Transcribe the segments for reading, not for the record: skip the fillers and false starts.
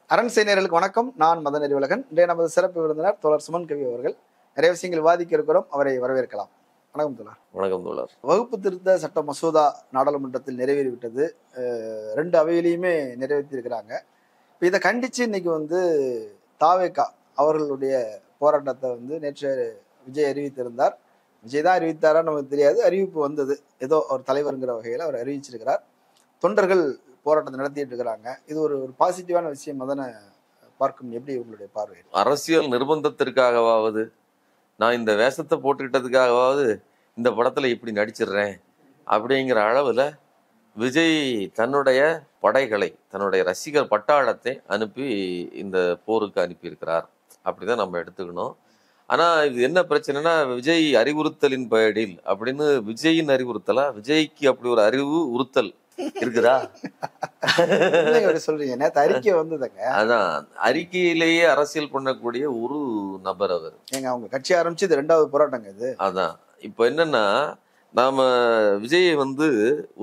அரண்சை நேயர்களுக்கு வணக்கம். நான் மதன் அறிவழகன். இன்றைய நமது சிறப்பு விருந்தினர் தோழர் சுமன் கவி அவர்கள். நிறைய விஷயங்கள் விவாதிக்க இருக்கிறோம், அவரை வரவேற்கலாம். வணக்கம் தோழர். வணக்கம் தோழர். வகுப்பு திருத்த சட்ட மசோதா நாடாளுமன்றத்தில் நிறைவேறிவிட்டது. 2 அவையிலையுமே நிறைவேற்றியிருக்கிறாங்க. இப்போ இதை கண்டித்து இன்னைக்கு தாவேகா அவர்களுடைய போராட்டத்தை நேற்று விஜய் அறிவித்திருந்தார். விஜய் தான் அறிவித்தாரா நமக்கு தெரியாது, அறிவிப்பு வந்தது. ஏதோ ஒரு தலைவருங்கிற வகையில் அவர் அறிவிச்சிருக்கிறார். தொண்டர்கள் போராட்டத்தை நடத்திட்டு இருக்கிறாங்க. இது ஒரு பாசிட்டிவான விஷயம். அதனை பார்க்கும் எப்படி உங்களுடைய பார்வை? அரசியல் நிர்பந்தத்திற்காகவாவது, நான் இந்த வேஷத்தை போட்டுக்கிட்டதுக்காகவாவது இந்த படத்துல இப்படி நடிச்சிடுறேன் அப்படிங்கிற அளவுல விஜய் தன்னுடைய படைகளை, தன்னுடைய ரசிகர் பட்டாளத்தை அனுப்பி இந்த போருக்கு அனுப்பியிருக்கிறார். அப்படிதான் நம்ம எடுத்துக்கணும். ஆனா இது என்ன பிரச்சனைனா, விஜய் அறிவுறுத்தலின் பெயரில் அப்படின்னு விஜயின் அறிவுறுத்தலா, விஜய்க்கு அப்படி ஒரு அறிவு உறுத்தல் இருக்குதா? சொல்றீங்க. நேத்து அறிக்கை வந்ததுங்க. அதான் அறிக்கையிலேயே அரசியல் பண்ணக்கூடிய ஒரு நபர் அவர். ஏங்க அவங்க கட்சி ஆரம்பிச்சு இது 2வது போராட்டங்க இது. அதான் இப்ப என்னன்னா, நாம விஜயை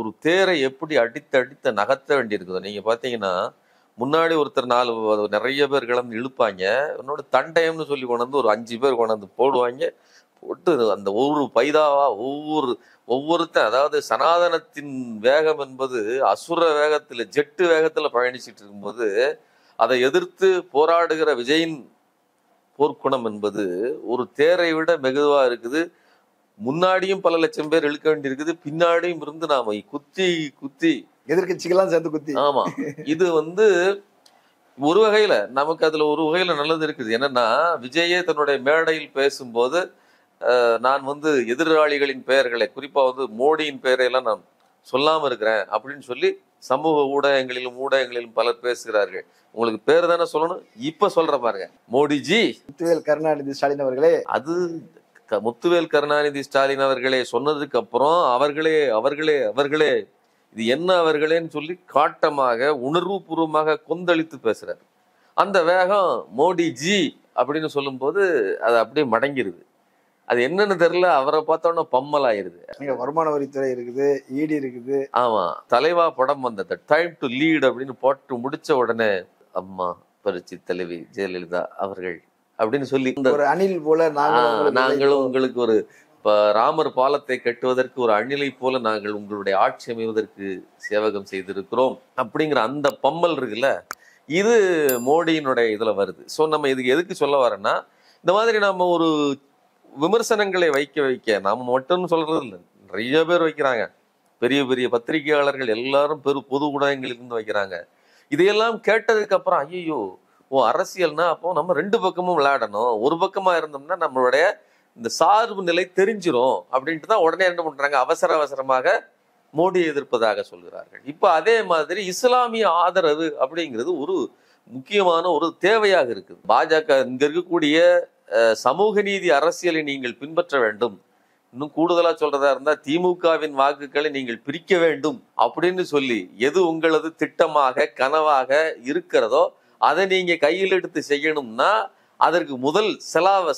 ஒரு தேரை எப்படி அடித்த நகர்த்த வேண்டியிருக்குது. நீங்க பாத்தீங்கன்னா, முன்னாடி ஒருத்தர் 4 நிறைய பேர் கிளம்பி இழுப்பாங்க, என்னோட தண்டயம்னு சொல்லி கொண்டாந்து ஒரு 5 பேர் கொண்டாந்து போடுவாங்க. போட்டு அந்த ஒரு பைதாவா ஒவ்வொருத்தன், அதாவது சனாதனத்தின் வேகம் என்பது அசுர வேகத்துல, ஜெட்டு வேகத்துல பயணிச்சுட்டு இருக்கும்போது அதை எதிர்த்து போராடுகிற விஜயின் போர்க்குணம் என்பது ஒரு தேரை விட மெதுவா இருக்குது. முன்னாடியும் பல லட்சம் பேர் இழுக்க வேண்டி இருக்குது, பின்னாடியும் இருந்து நாம குத்தி குத்தி எதிர்கட்சிகள்லாம் சேர்ந்து குத்தி. ஆமா, இது ஒரு வகையில நமக்கு அதுல ஒரு வகையில நல்லது இருக்குது. என்னன்னா, விஜயே தன்னுடைய மேடையில் பேசும்போது நான் எதிராளிகளின் பெயர்களை, குறிப்பா மோடியின் பெயரை எல்லாம் நான் சொல்லாம இருக்கிறேன் அப்படின்னு சொல்லி சமூக ஊடகங்களிலும் பலர் பேசுகிறார்கள். உங்களுக்கு பேர் தானே சொல்லணும், இப்ப சொல்ற பாருங்க, மோடிஜி. முத்துவேல் கருணாநிதி ஸ்டாலின் அவர்களே, அது முத்துவேல் கருணாநிதி ஸ்டாலின் அவர்களே சொன்னதுக்கு அப்புறம் அவர்களே இது என்ன அவர்களேன்னு சொல்லி காட்டமாக உணர்வு பூர்வமாக கொந்தளித்து பேசுறாரு. அந்த வேகம் மோடிஜி அப்படின்னு சொல்லும் போது அது அப்படியே மடங்கிருது. அது என்னன்னு தெரியல, அவரை பார்த்தோன்னா பம்மல் ஆயிருது. வருமான வரித்துறை இருக்குது, இடி இருக்குது. ஆமா, தலைவா படம் வந்தது டைம் டு லீட் அப்படின்னு போட்டு முடிச்ச உடனே அம்மா பரிச்சி தலைவி ஜெயலலிதா அவர்கள் அப்படின்னு சொல்லி ஒரு அணில் போல நாங்களும் உங்களுக்கு ஒரு ராமர் பாலத்தை கட்டுவதற்கு ஒரு அணிலை போல நாங்கள் உங்களுடைய ஆட்சி அமைவதற்கு சேவகம் செய்திருக்கிறோம் அப்படிங்கிற அந்த பம்மல் இருக்குல்ல, இது மோடியினுடைய இதுல வருது. ஸோ நம்ம இதுக்கு எதுக்கு சொல்ல வரேன்னா, இந்த மாதிரி நாம ஒரு விமர்சனங்களை வைக்க நாம மட்டும் சொல்றது இல்லை, நிறைய பேர் வைக்கிறாங்க. பெரிய பெரிய பத்திரிகையாளர்கள் எல்லாரும் பொது ஊடகங்களிலிருந்து வைக்கிறாங்க. இதையெல்லாம் கேட்டதுக்கு அப்புறம் ஐயோ அரசியல்னா அப்போ நம்ம 2 பக்கமும் விளையாடணும், ஒரு பக்கமா இருந்தோம்னா நம்மளுடைய இந்த சார்பு நிலை தெரிஞ்சிரும் அப்படின்ட்டு தான் உடனே என்ன பண்றாங்க, அவசரமாக மோடியை எதிர்ப்பதாக சொல்கிறார்கள். இப்ப அதே மாதிரி இஸ்லாமிய ஆதரவு அப்படிங்கிறது ஒரு முக்கியமான ஒரு தேவையாக இருக்குது. பாஜக இங்க இருக்கக்கூடிய சமூக நீதி அரசியலை நீங்கள் பின்பற்ற வேண்டும். இன்னும் கூடுதலா சொல்றதா இருந்தா, திமுகவின் வாக்குகளை நீங்கள் பிரிக்க வேண்டும் அப்படின்னு சொல்லி எது உங்களது திட்டமாக கனவாக இருக்கிறதோ அதை நீங்க கையில் எடுத்து செய்யணும்னா அதற்கு முதல்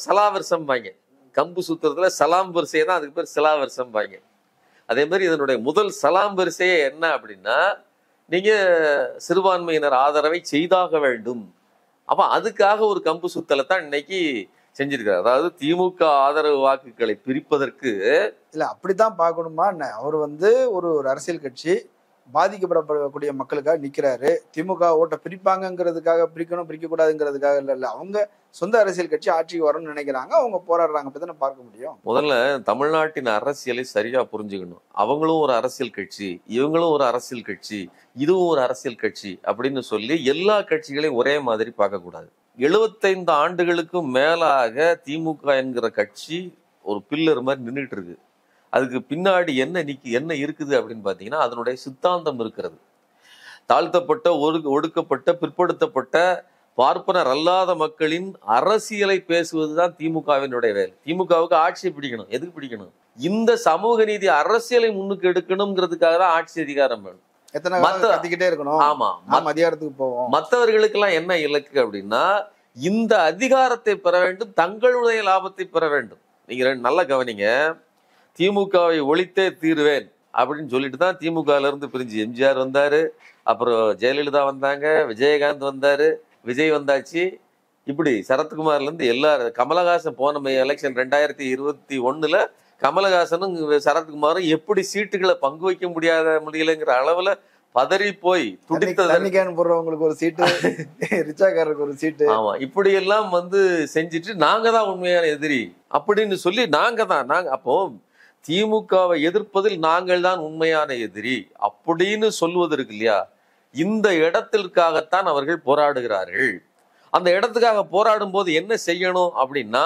செலாவரிசம் வாங்க. கம்பு சுத்துறதுல சலாம் வரிசையை தான் அதுக்கு பேர் செலாவரிசம் வாங்க. அதே மாதிரி இதனுடைய முதல் சலாம் வரிசையே என்ன அப்படின்னா, நீங்க சிறுபான்மையினர் ஆதரவை செய்தாக வேண்டும். அப்ப அதுக்காக ஒரு கம்பு சுத்தலை தான் இன்னைக்கு செஞ்சிருக்காரு. அதாவது திமுக ஆதரவு வாக்குகளை பிரிப்பதற்கு இல்ல, அப்படித்தான் பார்க்கணுமா? அவர் ஒரு அரசியல் கட்சி பாதிக்கப்படக்கூடிய மக்களுக்காக நிக்கிறாரு. திமுக ஓட்டை பிரிப்பாங்கிறதுக்காக, பிரிக்கணும் பிரிக்க கூடாதுங்கிறதுக்காக இல்ல. அவங்க சொந்த அரசியல் கட்சி ஆட்சிக்கு வரணும்னு நினைக்கிறாங்க, அவங்க போராடுறாங்க. அப்பதான் பார்க்க முடியும். முதல்ல தமிழ்நாட்டின் அரசியலை சரியா புரிஞ்சுக்கணும். அவங்களும் ஒரு அரசியல் கட்சி, இவங்களும் ஒரு அரசியல் கட்சி, இதுவும் ஒரு அரசியல் கட்சி அப்படின்னு சொல்லி எல்லா கட்சிகளையும் ஒரே மாதிரி பார்க்க கூடாது. 75 ஆண்டுகளுக்கும் மேலாக திமுக என்கிற கட்சி ஒரு பில்லர் மாதிரி நின்றுட்டு இருக்கு. அதுக்கு பின்னாடி என்ன இருக்குது அப்படின்னு பாத்தீங்கன்னா, அதனுடைய சித்தாந்தம் இருக்கிறது. தாழ்த்தப்பட்ட, ஒடுக்கப்பட்ட, பிற்படுத்தப்பட்ட, பார்ப்பனர் அல்லாத மக்களின் அரசியலை பேசுவதுதான் திமுகவினுடைய வேலை. திமுகவுக்கு ஆட்சியை பிடிக்கணும். எதுக்கு பிடிக்கணும்? இந்த சமூக நீதி அரசியலை முன்னுக்கு எடுக்கணுங்கிறதுக்காக தான் ஆட்சி அதிகாரம் வேணும். மற்றவர்களுக்கு எல்லாம் என்ன இலக்கு அப்படின்னா, இந்த அதிகாரத்தை பெற வேண்டும், தங்களுடைய லாபத்தை பெற வேண்டும். நீங்க நல்லா கவனிங்க, திமுகவை ஒழித்தே தீருவேன் அப்படின்னு சொல்லிட்டு தான் திமுகல இருந்து பிரிஞ்சு எம்ஜிஆர் வந்தாரு, அப்புறம் ஜெயலலிதா வந்தாங்க, விஜயகாந்த் வந்தாரு, விஜய் வந்தாச்சு, இப்படி சரத்குமார்ல இருந்து எல்லாரும், கமலஹாசன் போன எலெக்ஷன் 2021 கமலஹாசனும் சரத்குமாரும் எப்படி சீட்டுகளை பங்கு வைக்க முடியலைங்கிற அளவுல பதறி போய் துடித்தது. போடுறவங்களுக்கு ஒரு சீட்டு, ரிச்சாக்காரருக்கு ஒரு சீட்டு. ஆமா, இப்படி எல்லாம் செஞ்சுட்டு நாங்க தான் உண்மையான எதிரி அப்படின்னு சொல்லி நாங்க அப்போ திமுகவை எதிர்ப்பதில் நாங்கள் தான் உண்மையான எதிரி அப்படின்னு சொல்வதற்கு இல்லையா, இந்த இடத்திற்காகத்தான் அவர்கள் போராடுகிறார்கள். அந்த இடத்துக்காக போராடும் போது என்ன செய்யணும் அப்படின்னா,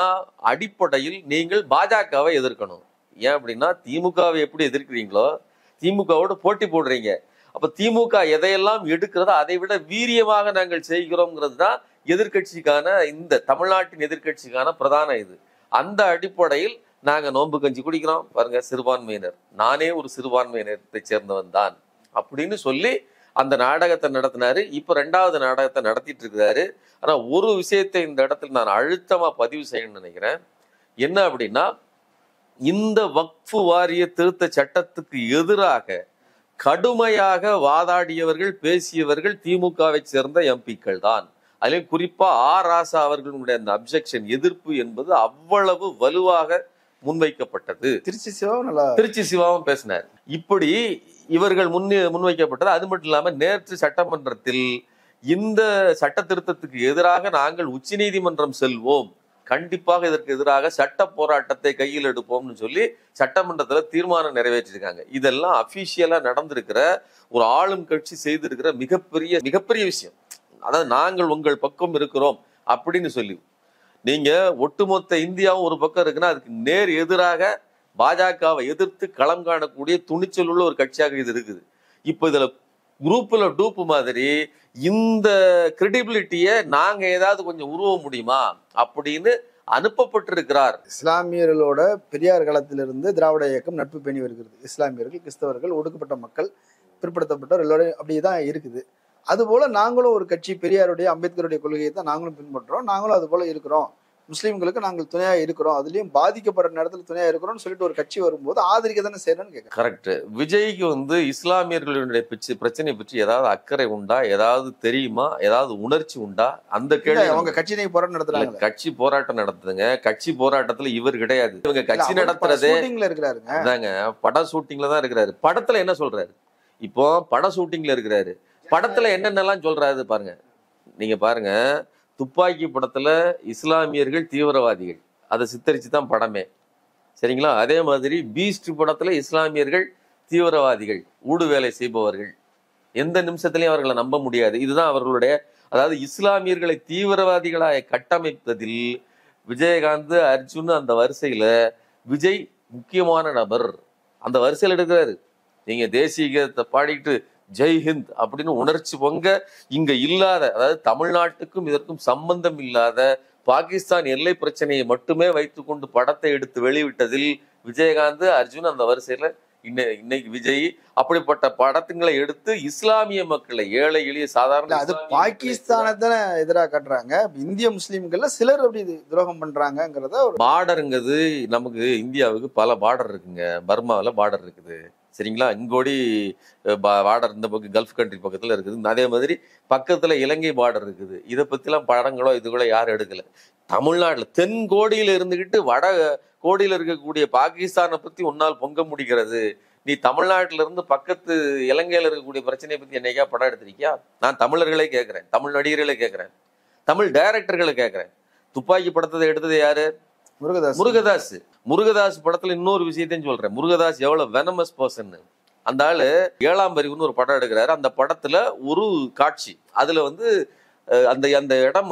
அடிப்படையில் நீங்கள் பாஜகவை எதிர்க்கணும். ஏன் அப்படின்னா, திமுகவை எப்படி எதிர்க்கிறீங்களோ திமுகவோட போட்டி போடுறீங்க. அப்ப திமுக எதையெல்லாம் எடுக்கிறதோ அதை விட வீரியமாக நாங்கள் செய்கிறோம்ங்கிறது தான் எதிர்கட்சிக்கான, இந்த தமிழ்நாட்டின் எதிர்கட்சிக்கான பிரதான இது. அந்த அடிப்படையில் நாங்க நோன்பு கஞ்சி குடிக்கிறோம் பாருங்க, சிறுபான்மையினர், நானே ஒரு சிறுபான்மையினத்தை சேர்ந்தவன் தான் அப்படின்னு சொல்லி அந்த நாடகத்தை நடத்தினாரு. இப்ப 2வது நாடகத்தை நடத்திட்டு இருக்கிறாரு. ஆனா ஒரு விஷயத்தை இந்த இடத்துல நான் அழுத்தமா பதிவு செய்யணும்னு நினைக்கிறேன். என்ன அப்படின்னா, இந்த வக்ஃபு வாரிய திருத்த சட்டத்துக்கு எதிராக கடுமையாக வாதாடியவர்கள், பேசியவர்கள் திமுகவை சேர்ந்த எம்பிக்கள் தான். அதிலும் குறிப்பா ராசா அவர்களுடைய அந்த அப்ஜெக்ஷன், எதிர்ப்பு என்பது அவ்வளவு வலுவாக முன்வைக்கப்பட்டது. திருச்சி சிவாவும் பேசினார். இப்படி இவர்கள் முன்வைக்கப்பட்டது. அது மட்டும் இல்லாம நேற்று சட்டமன்றத்தில் இந்த சட்ட திருத்தத்துக்கு எதிராக நாங்கள் உச்சநீதிமன்றம் செல்வோம், கண்டிப்பாக இதற்கு எதிராக சட்ட போராட்டத்தை கையில் எடுப்போம்னு சொல்லி சட்டமன்றத்துல தீர்மானம் நிறைவேற்றிருக்காங்க. இதெல்லாம் அபிஷியலா நடந்திருக்கிற ஒரு ஆளும் கட்சி செய்திருக்கிற மிகப்பெரிய விஷயம். அதாவது நாங்கள் உங்கள் பக்கம் இருக்கிறோம் அப்படின்னு சொல்லி, நீங்க ஒட்டுமொத்த இந்தியாவும் ஒரு பக்கம் இருக்குன்னா அதுக்கு நேர் எதிராக பாஜகவை எதிர்த்து களம் காணக்கூடிய துணிச்சல் உள்ள ஒரு கட்சியாக இது இருக்குது. இப்ப இதுல குரூப்ல டூப் மாதிரி இந்த கிரெடிபிலிட்டியை நாங்க ஏதாவது கொஞ்சம் உருவ முடியுமா அப்படின்னு அனுப்பப்பட்டிருக்கிறார். இஸ்லாமியர்களோட பெரியார் காலத்திலிருந்து திராவிட இயக்கம் நட்பு பேணி வருகிறது. இஸ்லாமியர்கள், கிறிஸ்தவர்கள், ஒடுக்கப்பட்ட மக்கள், பிற்படுத்தப்பட்டவர் எல்லோரும் அப்படிதான் இருக்குது. அதுபோல நாங்களும் ஒரு கட்சி, பெரியாருடைய அம்பேத்கருடைய கொள்கையை தான் நாங்களும் பின்பற்றோம், நாங்களும் அது போல இருக்கிறோம், முஸ்லீம்களுக்கு நாங்கள் துணையா இருக்கிறோம், அதுலயும் பாதிக்கப்படுற நேரத்துல துணையா இருக்கிறோம்னு சொல்லிட்டு ஒரு கட்சி வரும்போது ஆதரிக்க தானே செய்யணும்னு கேட்க. கரெக்ட். விஜய்க்கு இஸ்லாமியர்களுடைய பிரச்சனை பற்றி ஏதாவது அக்கறை உண்டா, ஏதாவது தெரியுமா, ஏதாவது உணர்ச்சி உண்டா? அந்த கேள்வி. அவங்க கட்சி போராட்டம் நடத்துறாங்க, கட்சி போராட்டம் நடத்துதுங்க. கட்சி போராட்டத்துல இவர் கிடையாது. இவங்க கட்சி நடத்துறதே இருக்கிறாருங்க. அதாங்க, பட ஷூட்டிங்ல தான் இருக்கிறாரு. படத்துல என்ன சொல்றாரு? இப்போ பட ஷூட்டிங்ல இருக்கிறாரு, படத்துல என்னென்னலாம் சொல்றாரு பாருங்க. நீங்க பாருங்க, துப்பாக்கி படத்துல இஸ்லாமியர்கள் தீவிரவாதிகள், அதை சித்தரிச்சு தான் படமே, சரிங்களா? அதே மாதிரி பீஸ்ட் படத்துல இஸ்லாமியர்கள் தீவிரவாதிகள், ஊடு வேலை செய்பவர்கள், எந்த நிமிஷத்திலையும் அவர்களை நம்ப முடியாது. இதுதான் அவர்களுடைய, அதாவது இஸ்லாமியர்களை தீவிரவாதிகளாக கட்டமைப்பதில் விஜயகாந்த், அர்ஜுன் அந்த வரிசையில விஜய் முக்கியமான நபர். அந்த வரிசையில் எடுக்கிறாரு. நீங்க தேசிய கீதத்தை பாடிட்டு ஜெய்ஹிந்த் அப்படின்னு உணர்ச்சி பொங்க இங்க இல்லாத, அதாவது தமிழ்நாட்டுக்கும் இதற்கும் சம்பந்தம் இல்லாத பாகிஸ்தான் எல்லை பிரச்சனையை மட்டுமே வைத்துக்கொண்டு படத்தை எடுத்து வெளிவிட்டதில் விஜயகாந்த், அர்ஜுன் அந்த வரிசையில இன்னைக்கு விஜய் அப்படிப்பட்ட படத்துங்களை எடுத்து இஸ்லாமிய மக்களை, ஏழை எளிய சாதாரண, அது பாகிஸ்தானை தானே எதிராக காட்டுறாங்க. இந்திய முஸ்லீம்கள்ல சிலர் அப்படி துரோகம் பண்றாங்கிறத. பார்டருங்கிறது நமக்கு இந்தியாவுக்கு பல பார்டர் இருக்குங்க. பர்மாவில் பார்டர் இருக்குது, சரிங்களா? இங்கோடி பார்டர் இந்த பக்கம் கல்ஃப் கண்ட்ரி பக்கத்துல இருக்குது. அதே மாதிரி பக்கத்துல இலங்கை பார்டர் இருக்குது. இதை பத்திலாம் படங்களோ இதுகளோ யாரும் எடுக்கல. தமிழ்நாட்டுல தென்கோடியில இருந்துகிட்டு வட கோடியில இருக்கக்கூடிய பாகிஸ்தானை பத்தி உன்னால் பொங்க முடிகிறது. நீ தமிழ்நாட்டில இருந்து பக்கத்து இலங்கையில இருக்கக்கூடிய பிரச்சனையை பத்தி என்னைக்கா படம் எடுத்திருக்கியா? நான் தமிழர்களே கேட்கிறேன், தமிழ் நடிகர்களே கேட்கிறேன், தமிழ் டைரக்டர்களை கேட்கிறேன். துப்பாக்கி படத்தை எடுத்தது யாரு? முருகதாஸ் படத்துல இன்னொரு விஷயத்தையும் சொல்றேன். முருகதாஸ் எவ்வளவு வெனமஸ் பர்சன். அந்த ஆளு 7ஆம் அறிவுன்னு ஒரு படம் எடுக்கிறாரு. அந்த படத்துல ஒரு காட்சி, அதுல அந்த அந்த இடம்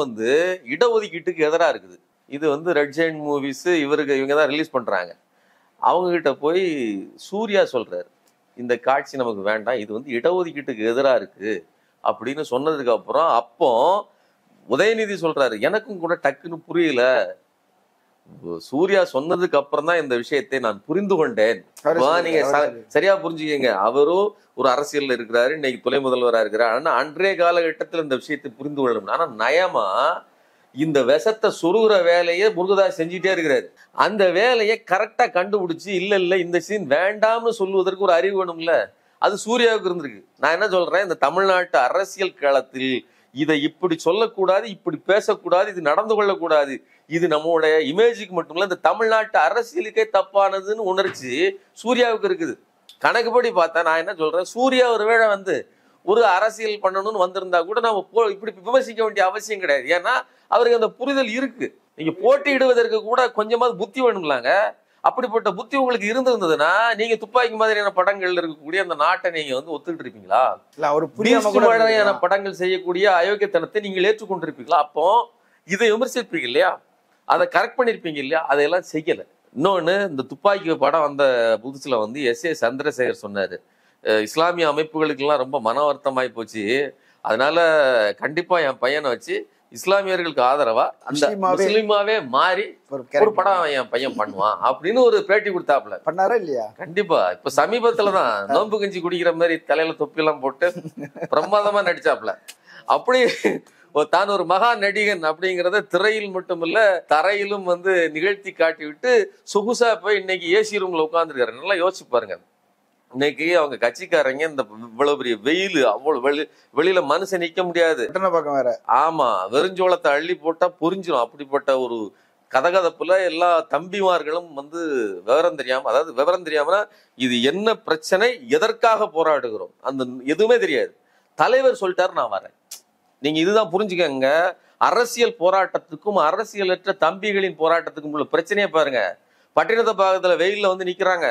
இடஒதுக்கீட்டுக்கு எதிராக இருக்குது. இது ரெட் ஜெயின் மூவிஸ் இவங்க தான் ரிலீஸ் பண்றாங்க. அவங்க கிட்ட போய் சூர்யா சொல்றாரு, இந்த காட்சி நமக்கு வேண்டாம், இது இடஒதுக்கீட்டுக்கு எதிராக இருக்கு அப்படின்னு சொன்னதுக்கு அப்புறம் அப்போ உதயநிதி சொல்றாரு, எனக்கும் கூட டக்குன்னு புரியல, சூர்யா சொன்னதுக்கு அப்புறம் தான் இந்த விஷயத்தை நான் புரிந்து கொண்டேன். நீங்க சரியா புரிஞ்சுக்கீங்க. அவரும் ஒரு அரசியல்ல இருக்கிறாரு, இன்னைக்கு துணை முதல்வரா இருக்கிறார். ஆனா அன்றைய காலகட்டத்தில் இந்த விஷயத்தை புரிந்து கொள்ளணும். ஆனா நயமா இந்த விஷத்தை சொருகிற வேலையை முருகதாஸ் செஞ்சுட்டே இருக்கிறாரு. அந்த வேலையை கரெக்டா கண்டுபிடிச்சு, இல்ல இந்த சீன் வேண்டாம்னு சொல்லுவதற்கு ஒரு அறிவு வேணும்ல, அது சூர்யாவுக்கு இருந்திருக்கு. நான் என்ன சொல்றேன், இந்த தமிழ்நாட்டு அரசியல் களத்தில் இதை இப்படி சொல்லக்கூடாது, இப்படி பேசக்கூடாது, இது நடந்து கொள்ளக்கூடாது, இது நம்மளுடைய இமேஜுக்கு மட்டும் இல்ல இந்த தமிழ்நாட்டு அரசியலுக்கே தப்பானதுன்னு உணர்ச்சி சூர்யாவுக்கு இருக்குது. கணக்குப்படி பார்த்தா நான் என்ன சொல்றேன், சூர்யா ஒருவேளை வந்து ஒரு அரசியல் பண்ணணும்னு வந்திருந்தா கூட நம்ம இப்படி விமர்சிக்க வேண்டிய அவசியம் கிடையாது. ஏன்னா அவருக்கு அந்த புரிதல் இருக்கு. நீங்க போட்டியிடுவதற்கு கூட கொஞ்சமாவது புத்தி வேணும்லாங்க. அப்படிப்பட்ட புத்தி உங்களுக்கு இருந்திருந்ததுன்னா நீங்க துப்பாக்கி மாதிரியான படங்கள்ல இருக்கக்கூடிய அந்த நாட்டை நீங்க வந்து ஒத்துக்கிட்டு இருப்பீங்களா? இல்ல படங்கள் செய்யக்கூடிய அயோக்கியத்தனத்தை நீங்கள் ஏற்றுக்கொண்டிருப்பீங்களா? அப்போ இதை விமர்சிப்பீங்க இல்லையா, அதை கரெக்ட் பண்ணிருப்பீங்க இல்லையா? அதையெல்லாம் செய்யல. இன்னொன்னு, இந்த துப்பாக்கி படம் வந்த புதுசுல வந்து S.A. சந்திரசேகர் சொன்னாரு, இஸ்லாமிய அமைப்புகளுக்கு எல்லாம் ரொம்ப மன வருத்தமாயி போச்சு, அதனால கண்டிப்பா என் பையனை வச்சு இஸ்லாமியர்களுக்கு ஆதரவா அந்த முஸ்லிமாவே மாறி ஒரு படம் என் பையன் பண்ணுவான் அப்படின்னு ஒரு பேட்டி கொடுத்தாப்ல. பண்ணாரா இல்லையா? கண்டிப்பா. இப்ப சமீபத்துலதான் நோம்பு கஞ்சி குடிக்கிற மாதிரி தலையில தொப்பி எல்லாம் போட்டு பிரமாதமா நடிச்சாப்ல. அப்படி தான் ஒரு மகா நடிகன் அப்படிங்கிறத திரையில் மட்டுமில்ல தரையிலும் வந்து நிகழ்த்தி காட்டி விட்டு சொகுசா போய் இன்னைக்கு ஏசி ரூம்ல உட்காந்துருக்காரு. நல்லா யோசிச்சு பாருங்க. இன்னைக்கு அவங்க கட்சிக்காரங்க இந்த இவ்வளவு பெரிய வெயில், அவ்வளவு வெளியில மனுஷன் நிக்க முடியாது. வேற ஆமா, வெறுஞ்சோளத்தை அள்ளி போட்டா புரிஞ்சிடும். அப்படிப்பட்ட ஒரு கதகதப்புல எல்லா தம்பிமார்களும் வந்து விவரம் தெரியாம, அதாவது விவரம் தெரியாமனா இது என்ன பிரச்சனை, எதற்காக போராடுகிறோம் அந்த எதுவுமே தெரியாது. தலைவர் சொல்லிட்டாரு நான் வரேன். நீங்க இதுதான் புரிஞ்சுக்கங்க. அரசியல் போராட்டத்துக்கும் அரசியலற்ற தம்பிகளின் போராட்டத்துக்கும் உள்ள பிரச்சனையை பாருங்க. பட்டினத்த பாகத்துல வெயில்ல வந்து நிக்கிறாங்க,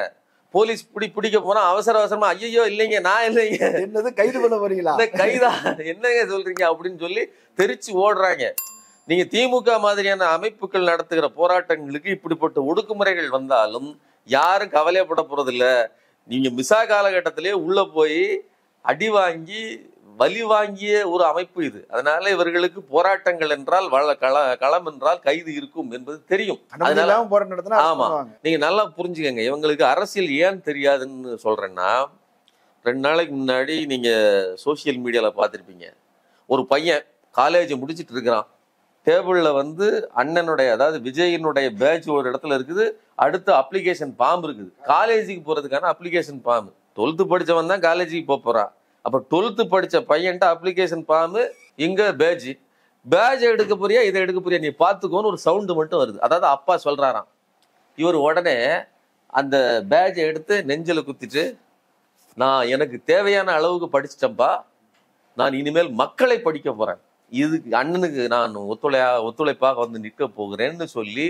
போலீஸ் பிடிக்க போனா அவசரமா ஐயோ இல்லைங்க நான் இல்லைங்க, என்னது கைது பண்ண போறீங்களா, கைதா என்னங்க சொல்றீங்க அப்படின்னு சொல்லி தெரிச்சு ஓடுறாங்க. நீங்க திமுக மாதிரியான அமைப்புகள் நடத்துகிற போராட்டங்களுக்கு இப்படிப்பட்ட ஒடுக்குமுறைகள் வந்தாலும் யாரும் கவலையப்பட போறது இல்ல. நீங்க மிசா காலகட்டத்திலேயே உள்ள போய் அடி வாங்கி வலி வாங்கிய ஒரு அமைப்பு இது. அதனால இவர்களுக்கு போராட்டங்கள் என்றால் களம் என்றால் கைது இருக்கும் என்பது தெரியும். ஆமா, நீங்க நல்லா புரிஞ்சுக்கங்க. இவங்களுக்கு அரசியல் ஏன் தெரியாதுன்னு சொல்றேன்னா, 2 நாளைக்கு முன்னாடி நீங்க சோசியல் மீடியால பார்த்திருப்பீங்க, ஒரு பையன் காலேஜ் முடிச்சிட்டு இருக்கிறான், டேபிள்ல வந்து அண்ணனுடைய அதாவது விஜயினுடைய பேட்ச் ஒரு இடத்துல இருக்குது, அடுத்து அப்ளிகேஷன் ஃபார்ம் இருக்குது, காலேஜுக்கு போறதுக்கான அப்ளிகேஷன் ஃபார்ம். 12th படிச்சவன் தான் காலேஜுக்கு போறான். அப்ப 12th படிச்ச பையன்ட்ட அப்ளிகேஷன் ஃபார்ம், இங்க பேட்ச் எடுக்க போறியா இதை எடுக்க போறியா நீ பாத்துக்கோன்னு ஒரு சவுண்டு மட்டும் வருது. அதாவது அப்பா சொல்றாராம். இவர் உடனே அந்த பேட்சை எடுத்து நெஞ்சில குத்திட்டு, நான் எனக்கு தேவையான அளவுக்கு படிச்சிட்டேன்பா, நான் இனிமேல் மக்களை படிக்க போறேன், இதுக்கு அண்ணனுக்கு நான் ஒத்துழைப்பாக வந்து நிற்க போகிறேன்னு சொல்லி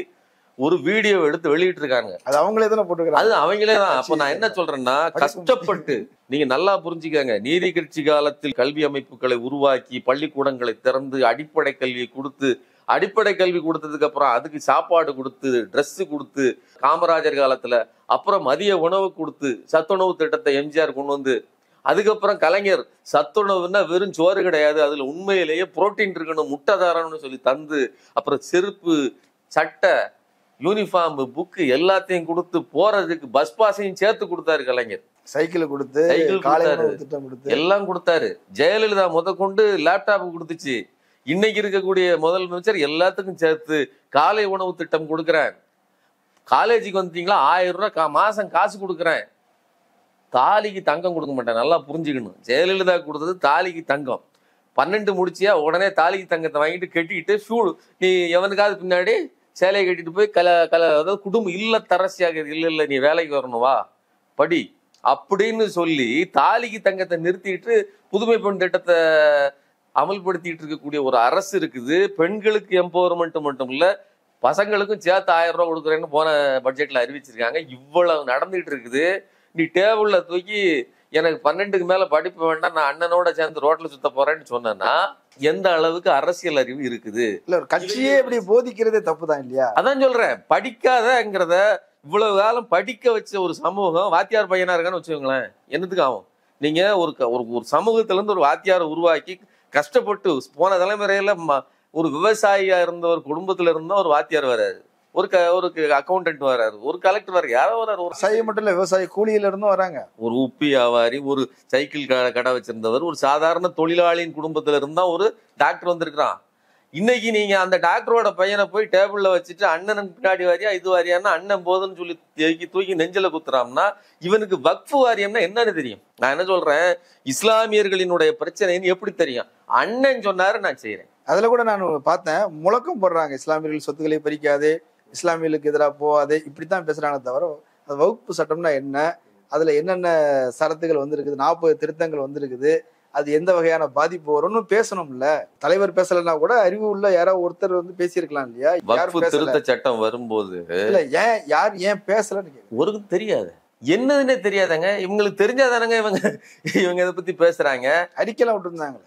ஒரு வீடியோ எடுத்து வெளியிட்டு இருக்காங்க. அது அவங்களே தானே போட்டுருக்காங்க. அது அவங்களே தான். அப்ப நான் என்ன சொல்றேன்னா, கஷ்டப்பட்டு நீங்க நல்லா புரிஞ்சுக்கங்க, நீதி கட்சி காலத்தில் கல்வி அமைப்புகளை உருவாக்கி பள்ளிக்கூடங்களை திறந்து அடிப்படை கல்வியை கொடுத்து, அடிப்படை கல்வி கொடுத்ததுக்கு அப்புறம் அதுக்கு சாப்பாடு கொடுத்து ட்ரெஸ் கொடுத்து, காமராஜர் காலத்துல அப்புறம் மதிய உணவு கொடுத்து சத்துணவு திட்டத்தை எம்ஜிஆர் கொண்டு வந்து, அதுக்கப்புறம் கலைஞர் சத்துணவுன்னா வெறும் சோறு கிடையாது, அதுல உண்மையிலேயே புரோட்டீன் இருக்கணும், முட்டை தரணும்னு சொல்லி தந்து, அப்புறம் செருப்பு, சட்டை, யூனிஃபார்ம், புக்கு எல்லாத்தையும் கொடுத்து போறதுக்கு பஸ் பாஸையும் சேர்த்து கொடுத்தாரு கலைஞர். சைக்கிள் கொடுத்து எல்லாம் கொடுத்தாரு. ஜெயலலிதா முதற்கொண்டு லேப்டாப் கொடுத்துச்சு. இன்னைக்கு இருக்கக்கூடிய முதலமைச்சர் எல்லாத்துக்கும் சேர்த்து காலை உணவு திட்டம் கொடுக்குறேன், காலேஜுக்கு வந்துட்டீங்களா 1000 ரூபாய் மாசம் காசு கொடுக்குறேன், தாலிக்கு தங்கம் கொடுக்க மாட்டேன். நல்லா புரிஞ்சுக்கணும், ஜெயலலிதா கொடுத்தது தாலிக்கு தங்கம். 12 முடிச்சியா உடனே தாலிக்கு தங்கத்தை வாங்கிட்டு கட்டிக்கிட்டு நீ எவனுக்காவது பின்னாடி சேலையை கட்டிட்டு போய் அதாவது குடும்பம் இல்லத்தரசியாக இல்ல நீ வேலைக்கு வரணும் வா படி அப்படின்னு சொல்லி தாலிக்கு தங்கத்தை நிறுத்திட்டு புதுமை பெண் திட்டத்தை அமல்படுத்திட்டு இருக்கக்கூடிய ஒரு அரசு இருக்குது. பெண்களுக்கு எம்பவர்மெண்ட் மட்டும் இல்ல, பசங்களுக்கும் சேர்த்து 1000 ரூபாய் கொடுக்குறேன்னு போன பட்ஜெட்ல அறிவிச்சிருக்காங்க. இவ்வளவு நடந்துகிட்டு இருக்குது. நீ டேபிள்ல தூக்கி எனக்கு 12க்கு மேல படிப்பு வேண்டாம், நான் அண்ணனோட சேர்ந்து ரோட்ல சுத்த போறேன்னு சொன்னா எந்த அளவுக்கு அரசியல் அறிவு இருக்குது? இல்ல ஒரு கட்சியே இப்படி போதிக்கிறதே தப்புதான் இல்லையா? அதான் சொல்றேன், படிக்காதங்கிறத இவ்வளவு காலம் படிக்க வச்ச ஒரு சமூகம் வாத்தியார் பையனா இருக்கான்னு வச்சுக்கோங்களேன், என்னத்துக்கு ஆகும்? நீங்க ஒரு சமூகத்துல இருந்து ஒரு வாத்தியாரை உருவாக்கி கஷ்டப்பட்டு போன தலைமுறையில ஒரு விவசாயியா இருந்த ஒரு குடும்பத்துல இருந்தா ஒரு வாத்தியார் வராரு, ஒரு அக்கௌண்டன்ட் வராரு, ஒரு கலெக்டர் வராரு, யாரோ வராரு. ஒரு விவசாயி மட்டும் இல்ல, விவசாய கூலியில இருந்தும் வராங்க. ஒரு உப்பி வியாபாரி, ஒரு சைக்கிள் கடை வச்சிருந்தவர், ஒரு சாதாரண தொழிலாளியின் குடும்பத்துல இருந்தா ஒரு டாக்டர் வந்திருக்கிறான். இன்னைக்கு நீங்க அந்த டாக்டரோட பையனை போய் டேபிள்ல வச்சுட்டு அண்ணனுக்கு பின்னாடி வாரியா இது வாரியான்னா அண்ணன் போதுன்னு சொல்லி தூக்கி நெஞ்சில குத்துறாம்னா இவனுக்கு வக்ஃபு வாரியம்னா என்னன்னு தெரியும். நான் என்ன சொல்றேன், இஸ்லாமியர்களினுடைய பிரச்சனைன்னு எப்படி தெரியும்? அண்ணன் சொன்னாரு நான் செய்யறேன். அதுல கூட நான் பார்த்தேன், முழக்கம் போடுறாங்க, இஸ்லாமியர்கள் சொத்துக்களை பறிக்காதே, இஸ்லாமியர்களுக்கு எதிராக போகாதே, இப்படித்தான் பேசுறாங்க தவிர அது வகுப்பு சட்டம்னா என்ன, அதுல என்னென்ன சரத்துகள் வந்திருக்குது, 40 திருத்தங்கள் வந்திருக்குது, அது எந்த வகையான பாதிப்பு வரும்னு பேசணும்ல. தலைவர் பேசலன்னா கூட அறிவு உள்ள யாராவது ஒருத்தர் பேசியிருக்கலாம் இல்லையா? வக்ஃபு திருத்த சட்டம் வரும்போது இல்ல ஏன் பேசலன்னு ஒரு தெரியாது, என்னதுன்னே தெரியாதாங்க. இவங்களுக்கு தெரிஞ்சாதானங்க இவங்க இதை பத்தி பேசுறாங்க. அறிக்கைலாம் விட்டுருந்தாங்க.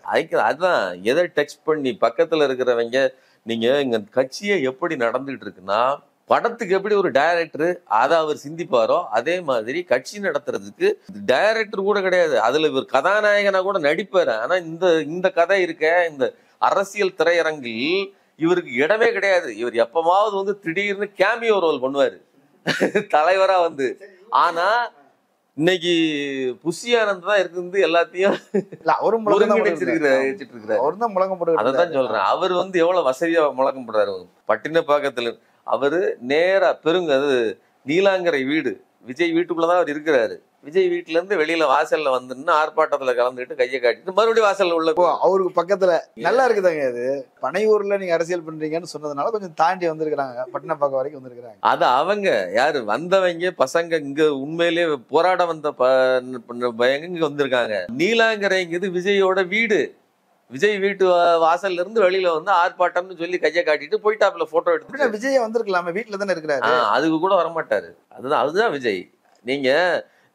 அதுதான் எதை டெக்ஸ்ட் பண்ணி பக்கத்துல இருக்கிறவங்க, நீங்க இங்க கட்சியை எப்படி நடந்துட்டு இருக்குன்னா, படத்துக்கு எப்படி ஒரு டைரக்டர் அதை அவர் சிந்திப்பாரோ அதே மாதிரி கட்சி நடத்துறதுக்கு டைரக்டர் கூட கிடையாது, அதுல இவர் கதாநாயகனா கூட நடிப்பாரு. ஆனா இந்த கதை இருக்க, இந்த அரசியல் திரையரங்கில் இவருக்கு இடமே கிடையாது. இவர் எப்பமாவது திடீர்னு கேமியோ ரோல் பண்ணுவாரு தலைவரா ஆனா இன்னைக்கு புஷி ஆனந்த் தான் இருக்கு எல்லாத்தையும் அதான் சொல்றேன். அவர் எவ்வளவு வசதியா முழக்கம் போடுறாரு. பட்டினப்பாக்கத்துல அவரு நேரா அது நீலாங்கரை வீடு, விஜய் வீட்டுக்குள்ளதான் அவர் இருக்கிறாரு. விஜய் வீட்டுல இருந்து வெளியில வாசல்ல வந்துன்னு ஆர்ப்பாட்டத்துல கலந்துட்டு கையை காட்டிட்டு மறுபடியும் வாசல்ல உள்ள அவருக்கு பக்கத்துல நல்லா இருக்குதாங்க. அது பனையூர்ல நீங்க அரசியல் பண்றீங்கன்னு சொன்னதுனால கொஞ்சம் தாண்டி வந்திருக்கிறாங்க, பட்டினப்பாக்கம் வரைக்கும் வந்திருக்கிறாங்க. அது அவங்க யாரு வந்தவங்க பசங்க இங்க உண்மையிலேயே போராட வந்த பயங்க இங்க வந்திருக்காங்க. நீலாங்கரைங்கிறது விஜயோட வீடு. விஜய் வீட்டு வாசல்ல இருந்து வெளியில ஆர்ப்பாட்டம்னு சொல்லி கையை காட்டிட்டு போயிட்டாப்ல போட்டோ எடுத்து. விஜய் வந்திருக்கலாமே, வீட்டுல தானே இருக்கிறாரு, அதுக்கு கூட வரமாட்டாரு. அதுதான் விஜய்.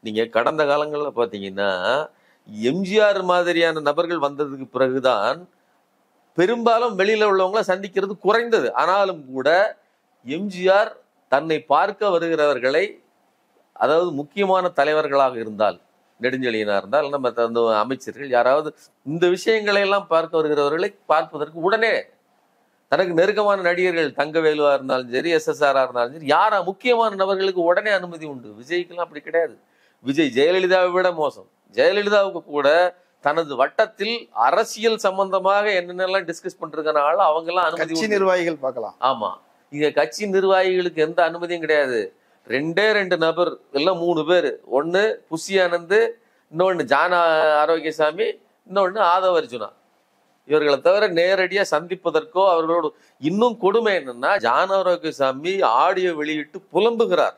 நீங்க கடந்த காலங்கள்ல பாத்தீங்கன்னா எம்ஜிஆர் மாதிரியான நபர்கள் வந்ததுக்கு பிறகுதான் பெரும்பாலும் வெளியில உள்ளவங்கள சந்திக்கிறது குறைந்தது. ஆனாலும் கூட எம்ஜிஆர் தன்னை பார்க்க வருகிறவர்களை, அதாவது முக்கியமான தலைவர்களாக இருந்தால், நெடுஞ்செழியனா இருந்தால், நம்ம அமைச்சர்கள் யாராவது இந்த விஷயங்களை எல்லாம் பார்க்க வருகிறவர்களை பார்ப்பதற்கு உடனே தனக்கு நெருக்கமான நடிகர்கள், தங்கவேலுவா இருந்தாலும் சரி, SSR இருந்தாலும் சரி, யாரா முக்கியமான நபர்களுக்கு உடனே அனுமதி உண்டு. விஜய்க்கெல்லாம் அப்படி கிடையாது. விஜய் ஜெயலலிதாவை விட மோசம். ஜெயலலிதாவுக்கு கூட தனது வட்டத்தில் அரசியல் சம்பந்தமாக என்னென்னலாம் டிஸ்கஸ் பண்றதுனால அவங்க எல்லாம் அனுமதி, நிர்வாகிகள் பார்க்கலாம். ஆமா, இங்க கட்சி நிர்வாகிகளுக்கு எந்த அனுமதியும் கிடையாது. 2 நபர் எல்லாம் 3 பேர், ஒன்னு புஷி ஆனந்த், இன்னொன்னு ஜான ஆரோக்கியசாமி, இன்னொன்னு ஆதவ அர்ஜுனா. இவர்களை தவிர நேரடியா சந்திப்பதற்கோ அவர்களோடு. இன்னும் கொடுமை என்னன்னா, ஜான ஆரோக்கியசாமி ஆடியோ வெளியிட்டு புலம்புகிறார்.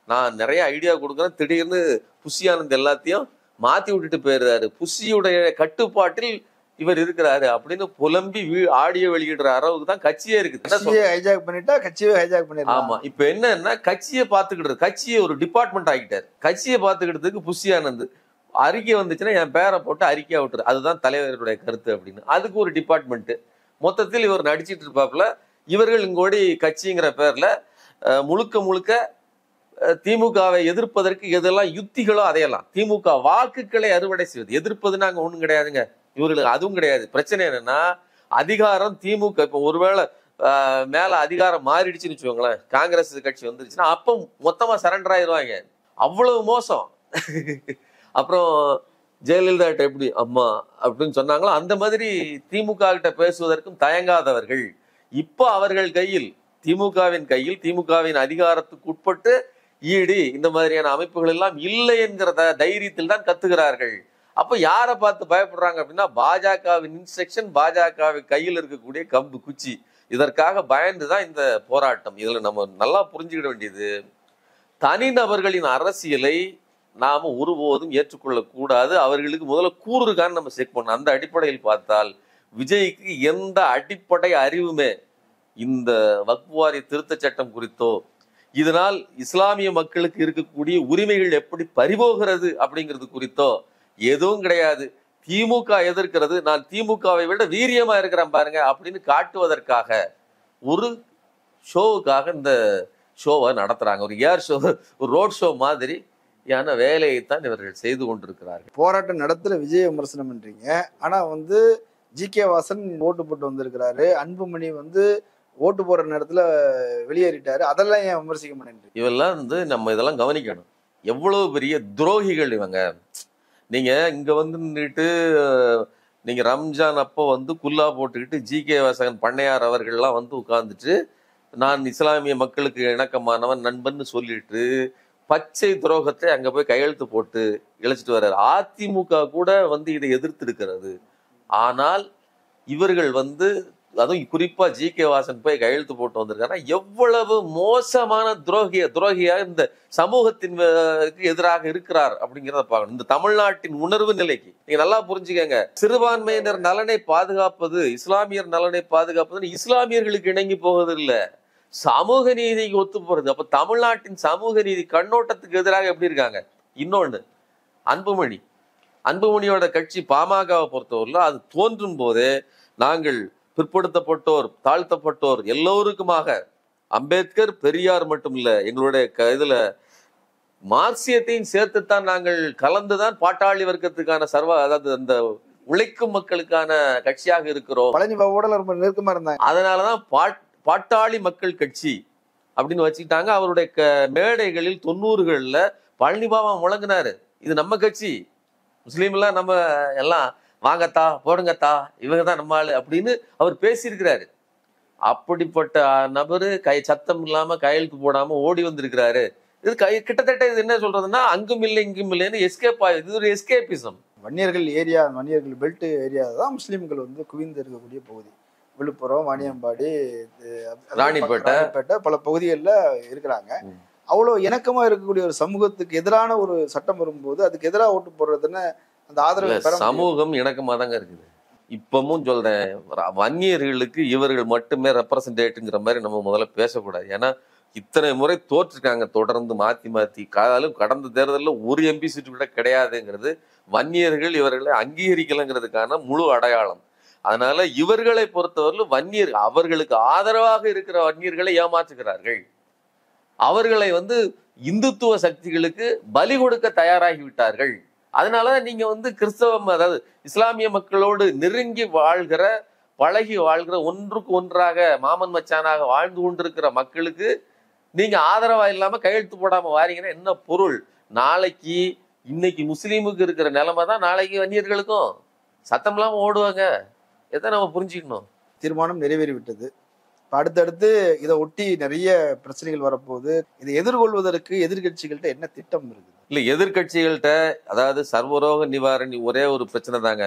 நான் நிறைய ஐடியா கொடுக்குறேன், திடீர்னு புஷி ஆனந்த் எல்லாத்தையும் மாத்தி விட்டுட்டு போயிடுறாரு, புஷியுடைய கட்டுப்பாட்டில் இவர் இருக்கிறாரு அப்படின்னு புலம்பி ஆடியோ வெளியிடுற அளவுக்கு தான் கட்சியே இருக்கு. ஆமா, இப்ப என்னன்னா கட்சியை பாத்துக்கிட்டு, கட்சியை ஒரு டிபார்ட்மெண்ட் ஆகிட்டாரு. கட்சியை பாத்துக்கிட்டதுக்கு புஷி ஆனந்த் அறிக்கை வந்துச்சுன்னா என் பேரை போட்டு அறிக்கையா விட்டுரு, அதுதான் தலைவருடைய கருத்து அப்படின்னு. அதுக்கு ஒரு டிபார்ட்மெண்ட். மொத்தத்தில் இவர் நடிச்சிட்டு இருப்பாப்புல. இவர்கள் இங்கோடி கட்சிங்கிற பேர்ல முழுக்க திமுகவை எதிர்ப்பதற்கு எதெல்லாம் யுத்திகளோ அதையெல்லாம், திமுக வாக்குகளை அறுவடை செய்வது. எதிர்ப்பதுன்னு அங்க ஒண்ணும் கிடையாதுங்க இவர்களுக்கு, அதுவும் கிடையாது. பிரச்சனை என்னன்னா, அதிகாரம் திமுக இப்ப ஒருவேளை மேல அதிகாரம் மாறிடுச்சுன்னு வச்சுக்கோங்களேன், காங்கிரஸ் கட்சி வந்துருச்சுன்னா அப்ப மொத்தமா சரண்டர் ஆயிடுவாங்க. அவ்வளவு மோசம். அப்புறம் ஜெயலலிதா கிட்ட எப்படி அம்மா அப்படின்னு சொன்னாங்களோ அந்த மாதிரி திமுக கிட்ட பேசுவதற்கும் தயங்காதவர்கள் இப்போ அவர்கள் கையில், திமுகவின் கையில், திமுகவின் அதிகாரத்துக்கு உட்பட்டு ஈடி இந்த மாதிரியான அமைப்புகள் எல்லாம் இல்லை என்கிற தைரியத்தில் தான் கத்துகிறார்கள். அப்ப யாரை பார்த்து பயப்படுறாங்க அப்படின்னா, பாஜகவின் இன்ஸ்ட்ரக்ஷன், பாஜகவின் கையில் இருக்கக்கூடிய கம்பு குச்சி, இதற்காக பயந்துதான் இந்த போராட்டம். இதுல நம்ம நல்லா புரிஞ்சுக்கிட வேண்டியது, தனிநபர்களின் அரசியலை நாம ஒருபோதும் ஏற்றுக்கொள்ள கூடாது. அவர்களுக்கு முதல்ல கூறு இருக்கான்னு நம்ம செக் பண்ணணும். அந்த அடிப்படையில் பார்த்தால் விஜய்க்கு எந்த அடிப்படை அறிவுமே இந்த வக்ஃப் வாரிய திருத்த சட்டம் குறித்தோ, இதனால் இஸ்லாமிய மக்களுக்கு இருக்கக்கூடிய உரிமைகள் எப்படி பறிபோகிறது அப்படிங்கிறது குறித்தோ எதுவும் கிடையாது. திமுக எதிர்க்கிறது, நான் திமுகவை விட வீரியமா இருக்கிறேன் பாருங்க அப்படின்னு காட்டுவதற்காக ஒரு ஷோவுக்காக இந்த ஷோவை நடத்துறாங்க. ஒரு ஏர் ஷோ, ஒரு ரோட் ஷோ மாதிரி வேலையைத்தான் இவர்கள் செய்து கொண்டிருக்கிறார்கள். போராட்டம் நடத்துல விஜய் விமர்சனம் பண்றீங்க, ஆனா GK வாசன் ஓட்டு போட்டு வந்திருக்கிறாரு, அன்புமணி ஓட்டு போற நேரத்துல வெளியேறிட்டாரு, அதெல்லாம் ஏன் விமர்சிக்க மாட்டேன்? இவெல்லாம் நம்ம இதெல்லாம் கவனிக்கணும். எவ்வளவு பெரிய துரோகிகள் இவங்க. நீங்க இங்க நின்றுட்டு நீங்க ரம்ஜான் அப்போ வந்து குல்லா போட்டுக்கிட்டு ஜி.கே. வாசகன் பண்ணையார் அவர்கள்லாம் வந்து உட்கார்ந்துட்டு நான் இஸ்லாமிய மக்களுக்கு இணக்கமானவன் நண்பன் சொல்லிட்டு பச்சை துரோகத்தை அங்க போய் கையெழுத்து போட்டு இழைச்சிட்டு வர்றாரு. அதிமுக கூட வந்து இதை எதிர்த்து இருக்கிறது. ஆனால் இவர்கள் வந்து அதுவும் குறிப்பா ஜி.கே. வாசன் போய் கையெழுத்து போட்டு வந்திருக்காங்கன்னா எவ்வளவு மோசமான துரோகியா இந்த சமூகத்தின் எதிராக இருக்கிறார் அப்படிங்கிறத பார்க்கணும். இந்த தமிழ்நாட்டின் உணர்வு நிலைக்கு நீங்க நல்லா புரிஞ்சுக்கங்க. சிறுபான்மையினர் நலனை பாதுகாப்பது, இஸ்லாமியர் நலனை பாதுகாப்பது இஸ்லாமியர்களுக்கு இணங்கி போவது இல்ல, சமூக நீதிக்கு ஒத்து போறது. அப்ப தமிழ்நாட்டின் சமூக நீதி கண்ணோட்டத்துக்கு எதிராக எப்படி இருக்காங்க? இன்னொன்னு, அன்புமணியோட கட்சி பாமகவை பொறுத்தவரையில அது தோன்றும் போதே நாங்கள் பிற்படுத்தப்பட்டோர், தாழ்த்தப்பட்டோர் எல்லோருக்குமாக, அம்பேத்கர் பெரியார் மட்டும் இல்ல, எங்களுடைய இதுல மார்க்சியத்தையும் சேர்த்துத்தான் நாங்கள் கலந்துதான் பாட்டாளி வர்க்கத்துக்கான அதாவது அந்த உழைக்கும் மக்களுக்கான கட்சியாக இருக்கிறோம். பழனி பாபுவோட ரொம்ப நெருக்கமா இருந்தாங்க. அதனாலதான் பாட்டாளி மக்கள் கட்சி அப்படின்னு வச்சுக்கிட்டாங்க. அவருடைய மேடைகளில் 90களில் பழனி பாபா முழங்கினாரு, இது நம்ம கட்சி, முஸ்லீம் எல்லாம் நம்ம எல்லாம் வாங்கத்தா போடுங்கத்தா, இவங்க தான் நம்ம ஆளு அப்படின்னு அவர் பேசியிருக்கிறாரு. அப்படிப்பட்ட நபரு சத்தம் இல்லாம கையெழுத்து போடாம ஓடி வந்திருக்கிறாரு. இது கிட்டத்தட்ட இது என்ன சொல்றதுன்னா அங்கும் இல்லை இங்கும் இல்லைன்னு எஸ்கேப் ஆகுது. இது ஒரு எஸ்கேபிசம். வன்னியர்கள் பெல்ட் ஏரியா தான் முஸ்லீம்கள் வந்து குவிந்து இருக்கக்கூடிய பகுதி. விழுப்புரம், வாணியம்பாடி, ராணிப்பேட்டை பல பகுதிகளில் இருக்கிறாங்க. அவ்வளோ இணக்கமா இருக்கக்கூடிய ஒரு சமூகத்துக்கு எதிரான ஒரு சட்டம் வரும்போது அதுக்கு எதிராக ஓட்டு போடுறதுன்னு அந்த ஆதரவு சமூகம் இணக்கமா தாங்க இருக்குது. இப்பவும் சொல்றேன், வன்னியர்களுக்கு இவர்கள் மட்டுமே ரெப்ரசன்டேட்டுங்கிற மாதிரி நம்ம முதல்ல பேசக்கூடாது. ஏன்னா இத்தனை முறை தோற்றிருக்காங்க தொடர்ந்து மாத்தி கடந்த தேர்தலில் ஒரு எம்பி சீட்டு கூட கிடையாதுங்கிறது வன்னியர்கள் இவர்களை அங்கீகரிக்கலைங்கிறதுக்கான முழு அடையாளம். அதனால இவர்களை பொறுத்தவரையில் வன்னியர் அவர்களுக்கு ஆதரவாக இருக்கிற வன்னியர்களை ஏமாற்றுகிறார்கள். அவர்களை வந்து இந்துத்துவ சக்திகளுக்கு பலி கொடுக்க தயாராகி விட்டார்கள். அதனாலதான் நீங்க வந்து கிறிஸ்தவம், அதாவது இஸ்லாமிய மக்களோடு நெருங்கி வாழ்கிற, பழகி வாழ்கிற, ஒன்றுக்கு ஒன்றாக மாமன் மச்சானாக வாழ்ந்து கொண்டிருக்கிற மக்களுக்கு நீங்க ஆதரவா இல்லாம கையெழுத்து போடாம வாரீங்கன்னா என்ன பொருள்? நாளைக்கு இன்னைக்கு முஸ்லீமுக்கு இருக்கிற நிலைமை தான் நாளைக்கு வன்னியர்களுக்கும் சத்தம் இல்லாம ஓடுவாங்க. எதை நம்ம புரிஞ்சுக்கணும். தீர்மானம் நிறைவேறிவிட்டது. அடுத்தடுத்து இதை ஒட்டி நிறைய பிரச்சனைகள் வரப்போகுது. இதை எதிர்கொள்வதற்கு எதிர்கட்சிகள்கிட்ட என்ன திட்டம் இருக்குது? இல்ல, எதிர்கட்சிகள்கிட்ட அதாவது சர்வரோக நிவாரணி ஒரே ஒரு பிரச்சனை தாங்க.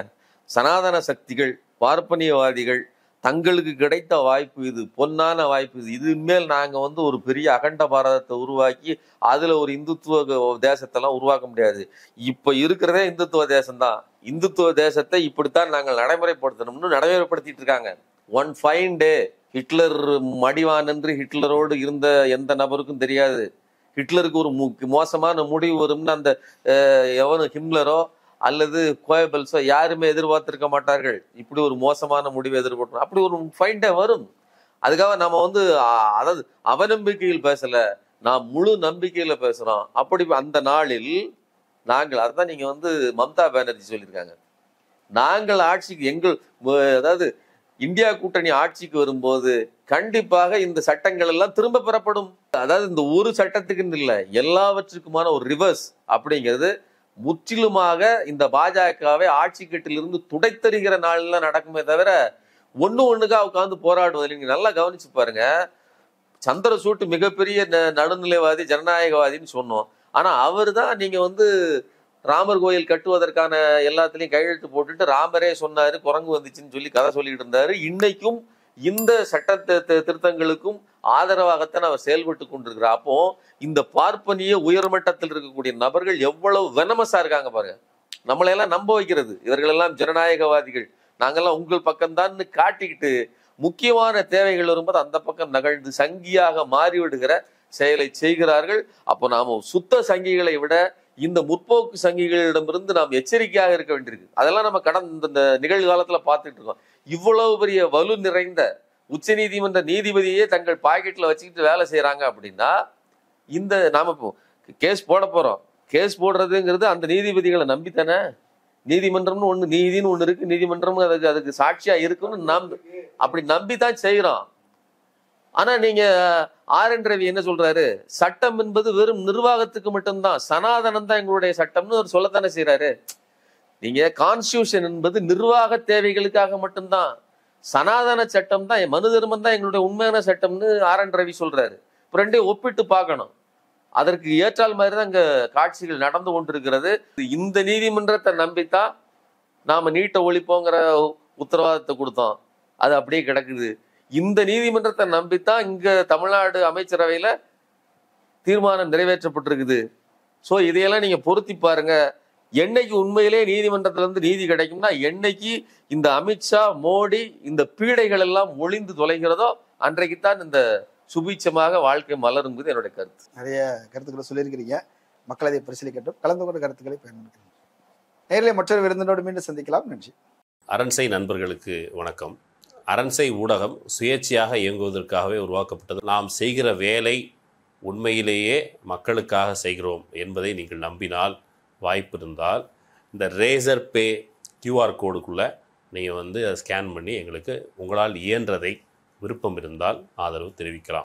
சனாதன சக்திகள், பார்ப்பனியவாதிகள் தங்களுக்கு கிடைத்த வாய்ப்பு இது, பொன்னான வாய்ப்பு இது, இது மேல் நாங்க வந்து ஒரு பெரிய அகண்ட பாரதத்தை உருவாக்கி அதுல ஒரு இந்துத்துவ தேசத்தெல்லாம் உருவாக்க முடியாது. இப்ப இருக்கிறதே இந்துத்துவ தேசம்தான். இந்துத்துவ தேசத்தை இப்படித்தான் நாங்கள் நடைமுறைப்படுத்தணும்னு நடைமுறைப்படுத்திட்டு இருக்காங்க. ஒன் ஃபைன் டே ஹிட்லர் மடிவான் என்று ஹிட்லரோடு இருந்த எந்த நபருக்கும் தெரியாது. ஹிட்லருக்கு ஒரு மோசமான முடிவு வரும்னு அந்த எவனு ஹிம்லரோ அல்லது கோயபல்ஸோ யாருமே எதிர்பார்த்திருக்க மாட்டார்கள். இப்படி ஒரு மோசமான முடிவை எதிர்பார்க்கணும். அப்படி ஒரு ஃபைன் டே வரும். அதுக்காக நம்ம வந்து அதாவது அவநம்பிக்கையில் பேசல, நான் முழு நம்பிக்கையில பேசுறோம். அப்படி அந்த நாளில் நாங்கள், அதுதான் நீங்க வந்து மம்தா பானர்ஜி சொல்லியிருக்காங்க, நாங்கள் ஆட்சிக்கு அதாவது இந்தியா கூட்டணி ஆட்சிக்கு வரும்போது கண்டிப்பாக இந்த சட்டங்கள் எல்லாம் திரும்ப பெறப்படும். அதாவது இந்த ஒரு சட்டத்துக்குன்னு இல்லை, எல்லாவற்றுக்குமான ஒரு ரிவர்ஸ் அப்படிங்கிறது முற்றிலுமாக இந்த பாஜகவை ஆட்சி கட்டிலிருந்து துடைத்தறிகிற நாள்ல நடக்குமே தவிர ஒண்ணுக்கா உட்காந்து போராடுவது. நீங்க நல்லா கவனிச்சு பாருங்க. சந்திரசூட் மிகப்பெரிய நடுநிலைவாதி, ஜனநாயகவாதின்னு சொன்னோம். ஆனா அவர் தான் நீங்க வந்து ராமர் கோயில் கட்டுவதற்கான எல்லாத்துலயும் கையெழுத்து போட்டுட்டு ராமரே சொன்னாரு, குரங்கு வந்துச்சுன்னு சொல்லி கதை சொல்லிட்டு இருந்தாரு. இன்னைக்கும் இந்த சட்ட திருத்தங்களுக்கும் ஆதரவாகத்தான் அவர் செயல்பட்டு கொண்டிருக்கிறார். அப்போ இந்த பார்ப்பனிய உயர்மட்டத்தில் இருக்கக்கூடிய நபர்கள் எவ்வளவு வெனமஸா இருக்காங்க பாருங்க. நம்மளையெல்லாம் நம்ப வைக்கிறது, இவர்கள் எல்லாம் ஜனநாயகவாதிகள், நாங்கெல்லாம் உங்கள் பக்கம்தான் காட்டிக்கிட்டு முக்கியமான தேவைகள் வரும்போது அந்த பக்கம் நகழ்ந்து சங்கியாக மாறிவிடுகிற செயலை செய்கிறார்கள். அப்போ நாம சுத்த சங்கிகளை விட இந்த முற்போக்கு சங்கிகளிடமிருந்து நாம் எச்சரிக்கையாக இருக்க வேண்டியிருக்கு. அதெல்லாம் நம்ம கடந்த இந்த நிகழ்காலத்துல பார்த்துட்டு இருக்கோம். இவ்வளவு பெரிய வலு நிறைந்த உச்ச நீதிமன்ற நீதிபதியே தங்கள் பாக்கெட்ல வச்சுக்கிட்டு வேலை செய்யறாங்க அப்படின்னா இந்த நாம இப்போ கேஸ் போட போறோம். கேஸ் போடுறதுங்கிறது அந்த நீதிபதிகளை நம்பித்தானே. நீதிமன்றம்னு ஒண்ணு, நீதினு ஒண்ணு இருக்கு, நீதிமன்றம் அதுக்கு சாட்சியா இருக்குன்னு நாம் அப்படி நம்பித்தான் செய்யறோம். ஆனா நீங்க ஆர்.என். ரவி என்ன சொல்றாரு, சட்டம் என்பது வெறும் நிர்வாகத்துக்கு மட்டும்தான், சனாதனம் தான் எங்களுடைய சட்டம்னு அவர் சொல்லத்தானே செய்யறாரு. நீங்க கான்ஸ்டியூஷன் என்பது நிர்வாக தேவைகளுக்காக மட்டும்தான். சனாதன சட்டம் தான், மனு தர்மம் தான் எங்களுடைய உண்மையான சட்டம்னு ஆர்.என். ரவி சொல்றாரு. இப்போ ரெண்டையும் ஒப்பிட்டு பார்க்கணும். அதற்கு ஏற்றால் மாதிரி தான் இங்க காட்சிகள் நடந்து கொண்டிருக்கிறது. இந்த நீதிமன்றத்தை நம்பித்தான் நாம நீட்டை ஒழிப்போங்கிற உத்தரவாதத்தை கொடுத்தோம், அது அப்படியே கிடக்குது. இந்த நீதிமன்றத்தை நம்பித்தான் இங்க தமிழ்நாடு அமைச்சரவையில தீர்மானம் நிறைவேற்றப்பட்டிருக்குது. ஸோ இதையெல்லாம் நீங்க பொருத்தி பாருங்க. என்னைக்கு உண்மையிலே நீதிமன்றத்துல இருந்து நீதி கிடைக்கும்னா, என்னைக்கு இந்த அமித்ஷா, மோடி இந்த பீடைகள் எல்லாம் ஒளிந்து தொலைகிறதோ அன்றைக்குத்தான் இந்த சுபீட்சமாக வாழ்க்கை மலரும் என்பது என்னுடைய கருத்து. நிறைய கருத்துக்களை சொல்லியிருக்கிறீங்க. மக்கள் அதை பரிசீலிக்கட்டும். கலந்து கொண்ட கருத்துக்களை பயன்படுத்தணும். நேரிலே மற்றொரு விருந்தினோடு மீண்டும் சந்திக்கலாம். நன்றி. அரண்சை நண்பர்களுக்கு வணக்கம். அரண்சை ஊடகம் சுயேட்சையாக இயங்குவதற்காகவே உருவாக்கப்பட்டது. நாம் செய்கிற வேலை உண்மையிலேயே மக்களுக்காக செய்கிறோம் என்பதை நீங்கள் நம்பினால், வாய்ப்பு இருந்தால் இந்த ரேசர் பே கியூஆர் கோடுக்குள்ளே நீங்கள் அதை ஸ்கேன் பண்ணி எங்களுக்கு உங்களால் இயன்றதை விருப்பம் இருந்தால் ஆதரவு தெரிவிக்கலாம்.